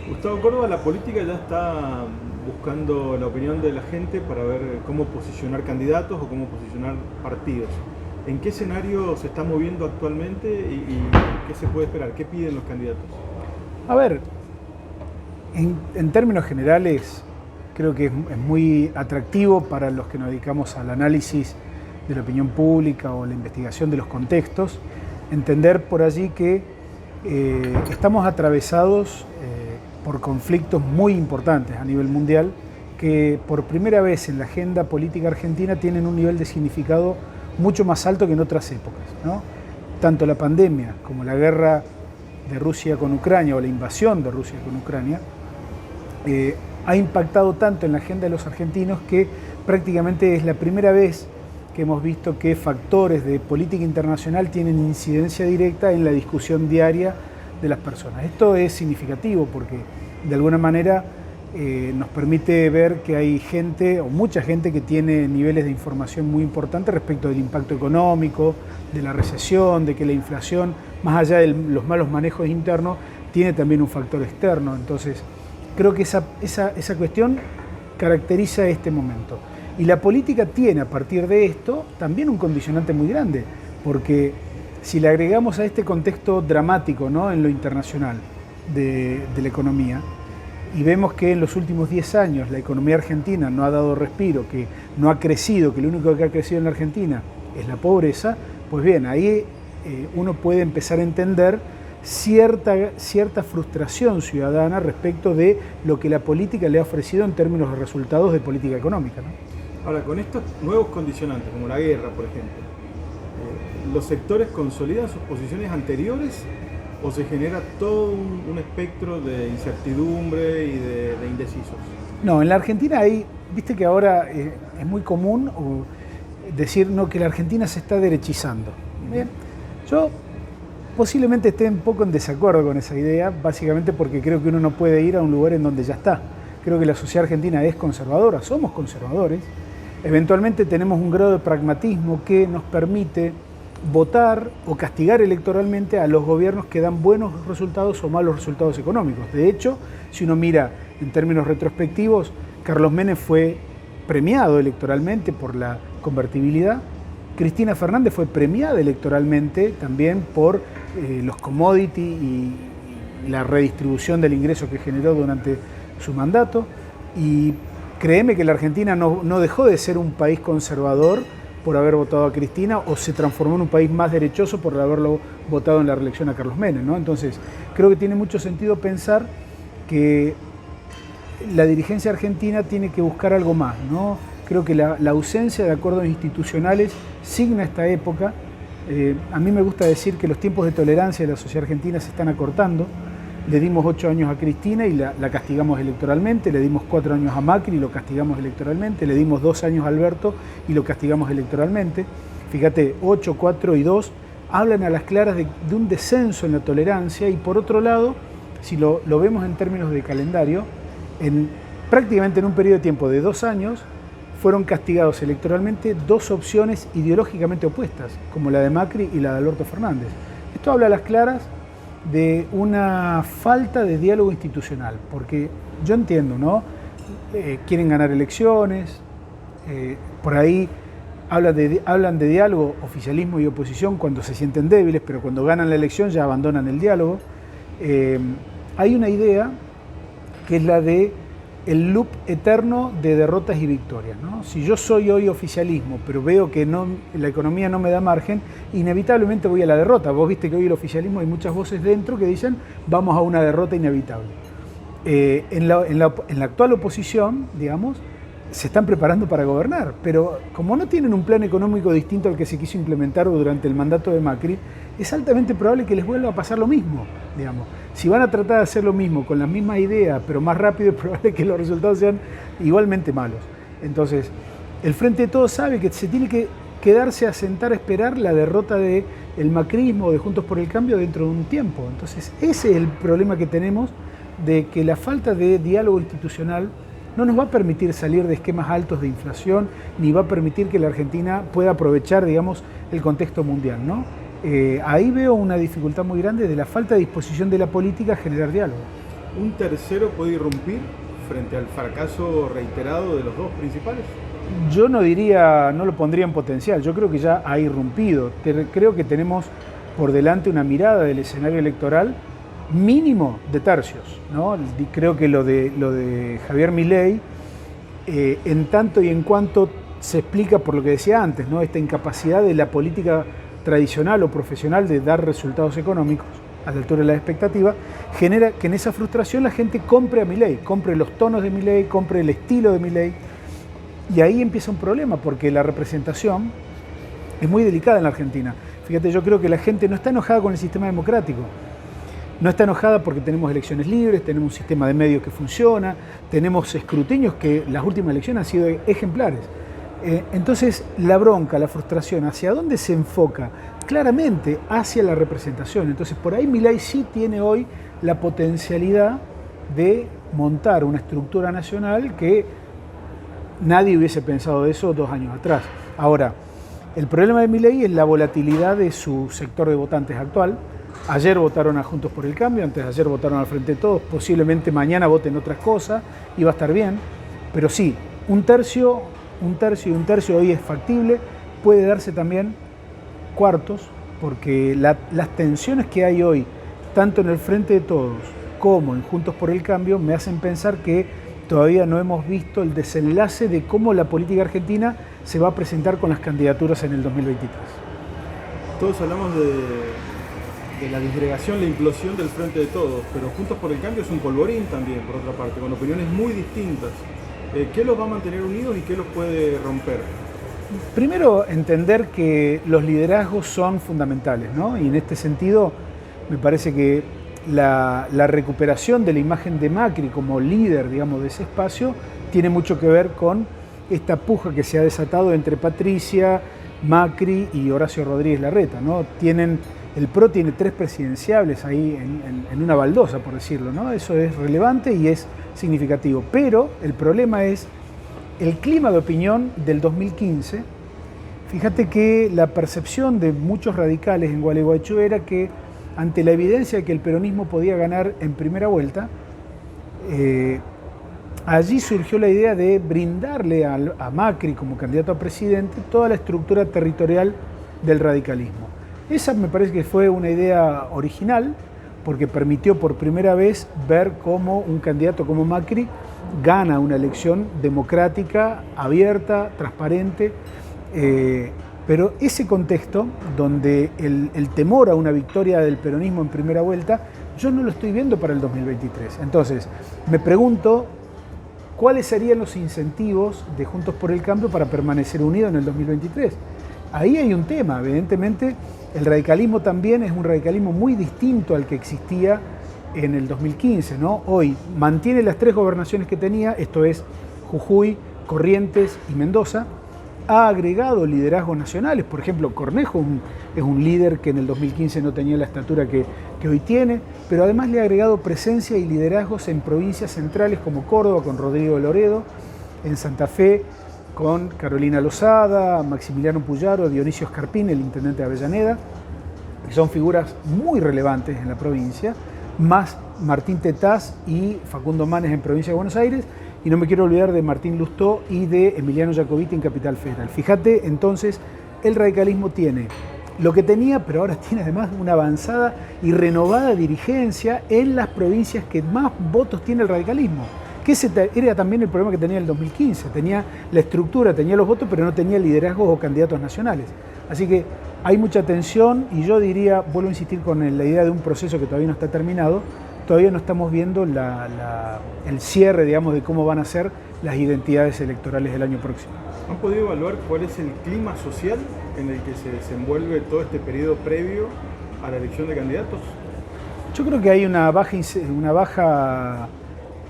Gustavo Córdoba, la política ya está buscando la opinión de la gente para ver cómo posicionar candidatos o cómo posicionar partidos. ¿En qué escenario se está moviendo actualmente y qué se puede esperar? ¿Qué piden los candidatos? A ver, en términos generales, creo que es muy atractivo para los que nos dedicamos al análisis de la opinión pública o la investigación de los contextos, entender por allí que estamos atravesados por conflictos muy importantes a nivel mundial que por primera vez en la agenda política argentina tienen un nivel de significado mucho más alto que en otras épocas, ¿no? Tanto la pandemia como la guerra de Rusia con Ucrania o la invasión de Rusia con Ucrania ha impactado tanto en la agenda de los argentinos que prácticamente es la primera vez que hemos visto que factores de política internacional tienen incidencia directa en la discusión diaria de las personas. Esto es significativo porque de alguna manera nos permite ver que hay gente o mucha gente que tiene niveles de información muy importantes respecto del impacto económico, de la recesión, de que la inflación, más allá de los malos manejos internos, tiene también un factor externo. Entonces, creo que esa cuestión caracteriza este momento. Y la política tiene a partir de esto también un condicionante muy grande, porque si le agregamos a este contexto dramático, ¿no?, en lo internacional de la economía, y vemos que en los últimos 10 años la economía argentina no ha dado respiro, que no ha crecido, que lo único que ha crecido en la Argentina es la pobreza, pues bien, ahí uno puede empezar a entender cierta frustración ciudadana respecto de lo que la política le ha ofrecido en términos de resultados de política económica, ¿no? Ahora, con estos nuevos condicionantes, como la guerra, por ejemplo, ¿los sectores consolidan sus posiciones anteriores o se genera todo un espectro de incertidumbre y de indecisos? No, en la Argentina hay, viste que ahora es muy común decir no, que la Argentina se está derechizando. Bien, yo posiblemente esté un poco en desacuerdo con esa idea, básicamente porque creo que uno no puede ir a un lugar en donde ya está. Creo que la sociedad argentina es conservadora, somos conservadores. Eventualmente tenemos un grado de pragmatismo que nos permite votar o castigar electoralmente a los gobiernos que dan buenos resultados o malos resultados económicos. De hecho, si uno mira en términos retrospectivos, Carlos Menem fue premiado electoralmente por la convertibilidad. Cristina Fernández fue premiada electoralmente también por los commodities y la redistribución del ingreso que generó durante su mandato. Y créeme que la Argentina no dejó de ser un país conservador por haber votado a Cristina o se transformó en un país más derechoso por haberlo votado en la reelección a Carlos Menem, ¿no? Entonces, creo que tiene mucho sentido pensar que la dirigencia argentina tiene que buscar algo más, ¿no? Creo que la ausencia de acuerdos institucionales signa esta época. A mí me gusta decir que los tiempos de tolerancia de la sociedad argentina se están acortando. Le dimos 8 años a Cristina y la castigamos electoralmente, le dimos 4 años a Macri y lo castigamos electoralmente, le dimos 2 años a Alberto y lo castigamos electoralmente. Fíjate, 8, 4 y 2 hablan a las claras de un descenso en la tolerancia y por otro lado, si lo vemos en términos de calendario, prácticamente en un periodo de tiempo de 2 años fueron castigados electoralmente 2 opciones ideológicamente opuestas, como la de Macri y la de Alberto Fernández. Esto habla a las claras de una falta de diálogo institucional, porque yo entiendo, ¿no? Quieren ganar elecciones, por ahí hablan de diálogo, oficialismo y oposición cuando se sienten débiles, pero cuando ganan la elección ya abandonan el diálogo. Hay una idea que es la de el loop eterno de derrotas y victorias, ¿no? Si yo soy hoy oficialismo, pero veo que la economía no me da margen, inevitablemente voy a la derrota. Vos viste que hoy el oficialismo hay muchas voces dentro que dicen vamos a una derrota inevitable. En la actual oposición, digamos, se están preparando para gobernar, pero como no tienen un plan económico distinto al que se quiso implementar durante el mandato de Macri, es altamente probable que les vuelva a pasar lo mismo, digamos. Si van a tratar de hacer lo mismo con la misma idea, pero más rápido, es probable que los resultados sean igualmente malos. Entonces, el Frente de Todos sabe que se tiene que quedarse a sentar a esperar la derrota del macrismo o de Juntos por el Cambio dentro de un tiempo. Entonces, ese es el problema que tenemos, de que la falta de diálogo institucional no nos va a permitir salir de esquemas altos de inflación, ni va a permitir que la Argentina pueda aprovechar, digamos, el contexto mundial, ¿no? Ahí veo una dificultad muy grande de la falta de disposición de la política a generar diálogo. ¿Un tercero puede irrumpir frente al fracaso reiterado de los dos principales? Yo no diría, no lo pondría en potencial, yo creo que ya ha irrumpido. Creo que tenemos por delante una mirada del escenario electoral mínimo de tercios, ¿no? Creo que lo de Javier Milei, en tanto y en cuanto se explica por lo que decía antes, ¿no? Esta incapacidad de la política tradicional o profesional de dar resultados económicos a la altura de la expectativa, genera que en esa frustración la gente compre a Milei, compre los tonos de Milei, compre el estilo de Milei, y ahí empieza un problema, porque la representación es muy delicada en la Argentina. Fíjate, yo creo que la gente no está enojada con el sistema democrático, no está enojada porque tenemos elecciones libres, tenemos un sistema de medios que funciona, tenemos escrutinios que las últimas elecciones han sido ejemplares. Entonces, la bronca, la frustración, ¿hacia dónde se enfoca? Claramente hacia la representación. Entonces, por ahí Milei sí tiene hoy la potencialidad de montar una estructura nacional que nadie hubiese pensado de eso 2 años atrás. Ahora, el problema de Milei es la volatilidad de su sector de votantes actual. Ayer votaron a Juntos por el Cambio, antes de ayer votaron al Frente de Todos, posiblemente mañana voten otras cosas y va a estar bien. Pero sí, un tercio y un tercio hoy es factible, puede darse también cuartos, porque las tensiones que hay hoy, tanto en el Frente de Todos como en Juntos por el Cambio, me hacen pensar que todavía no hemos visto el desenlace de cómo la política argentina se va a presentar con las candidaturas en el 2023. Todos hablamos de la disgregación, la implosión del Frente de Todos, pero Juntos por el Cambio es un polvorín también, por otra parte, con opiniones muy distintas. ¿Qué los va a mantener unidos y qué los puede romper? Primero, entender que los liderazgos son fundamentales, ¿no? Y en este sentido, me parece que la recuperación de la imagen de Macri como líder, digamos, de ese espacio, tiene mucho que ver con esta puja que se ha desatado entre Patricia, Macri y Horacio Rodríguez Larreta, ¿no? El PRO tiene 3 presidenciables ahí en una baldosa, por decirlo, ¿no? Eso es relevante y es significativo. Pero el problema es el clima de opinión del 2015. Fíjate que la percepción de muchos radicales en Gualeguaychú era que ante la evidencia de que el peronismo podía ganar en primera vuelta, allí surgió la idea de brindarle a Macri como candidato a presidente toda la estructura territorial del radicalismo. Esa me parece que fue una idea original, porque permitió por primera vez ver cómo un candidato como Macri gana una elección democrática, abierta, transparente, pero ese contexto donde el temor a una victoria del peronismo en primera vuelta, yo no lo estoy viendo para el 2023. Entonces, me pregunto cuáles serían los incentivos de Juntos por el Cambio para permanecer unido en el 2023. Ahí hay un tema, evidentemente. El radicalismo también es un radicalismo muy distinto al que existía en el 2015, ¿no? Hoy mantiene las 3 gobernaciones que tenía, esto es Jujuy, Corrientes y Mendoza. Ha agregado liderazgos nacionales, por ejemplo, Cornejo es un líder que en el 2015 no tenía la estatura que hoy tiene, pero además le ha agregado presencia y liderazgos en provincias centrales como Córdoba, con Rodrigo Loredo, en Santa Fe, con Carolina Lozada, Maximiliano Puyaro, Dionisio Scarpín, el intendente de Avellaneda, que son figuras muy relevantes en la provincia, más Martín Tetaz y Facundo Manes en provincia de Buenos Aires, y no me quiero olvidar de Martín Lustó y de Emiliano Jacobiti en Capital Federal. Fíjate, entonces, el radicalismo tiene lo que tenía, pero ahora tiene además una avanzada y renovada dirigencia en las provincias que más votos tiene el radicalismo. Que ese era también el problema que tenía el 2015. Tenía la estructura, tenía los votos, pero no tenía liderazgos o candidatos nacionales. Así que hay mucha tensión y yo diría, vuelvo a insistir con la idea de un proceso que todavía no está terminado, todavía no estamos viendo el cierre, digamos, de cómo van a ser las identidades electorales del año próximo. ¿Han podido evaluar cuál es el clima social en el que se desenvuelve todo este periodo previo a la elección de candidatos? Yo creo que hay una baja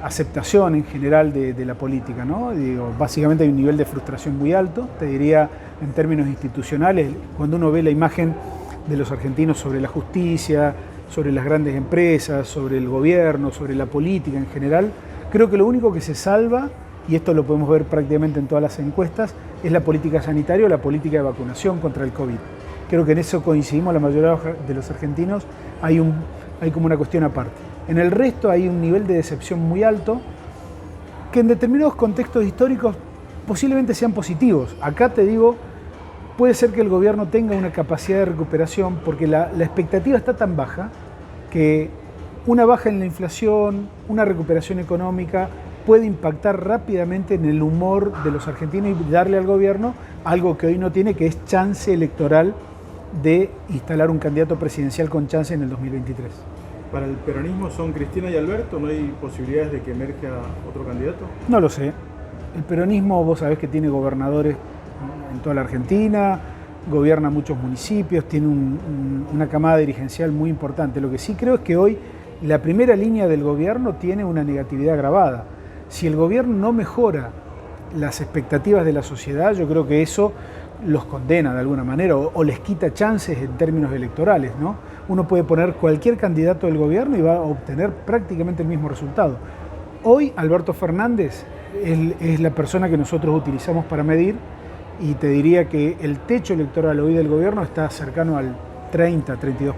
aceptación en general de la política, ¿no? Digo, básicamente hay un nivel de frustración muy alto, te diría en términos institucionales, cuando uno ve la imagen de los argentinos sobre la justicia, sobre las grandes empresas, sobre el gobierno, sobre la política en general, creo que lo único que se salva, y esto lo podemos ver prácticamente en todas las encuestas, es la política sanitaria o la política de vacunación contra el COVID. Creo que en eso coincidimos la mayoría de los argentinos, hay como una cuestión aparte. En el resto hay un nivel de decepción muy alto que en determinados contextos históricos posiblemente sean positivos. Acá te digo, puede ser que el gobierno tenga una capacidad de recuperación porque la expectativa está tan baja que una baja en la inflación, una recuperación económica puede impactar rápidamente en el humor de los argentinos y darle al gobierno algo que hoy no tiene, que es chance electoral de instalar un candidato presidencial con chance en el 2023. ¿Para el peronismo son Cristina y Alberto? ¿No hay posibilidades de que emerja otro candidato? No lo sé. El peronismo, vos sabés que tiene gobernadores en toda la Argentina, gobierna muchos municipios, tiene una camada dirigencial muy importante. Lo que sí creo es que hoy la primera línea del gobierno tiene una negatividad agravada. Si el gobierno no mejora las expectativas de la sociedad, yo creo que eso los condena de alguna manera o les quita chances en términos electorales, ¿no? Uno puede poner cualquier candidato del gobierno y va a obtener prácticamente el mismo resultado. Hoy Alberto Fernández es la persona que nosotros utilizamos para medir y te diría que el techo electoral hoy del gobierno está cercano al 30-32%.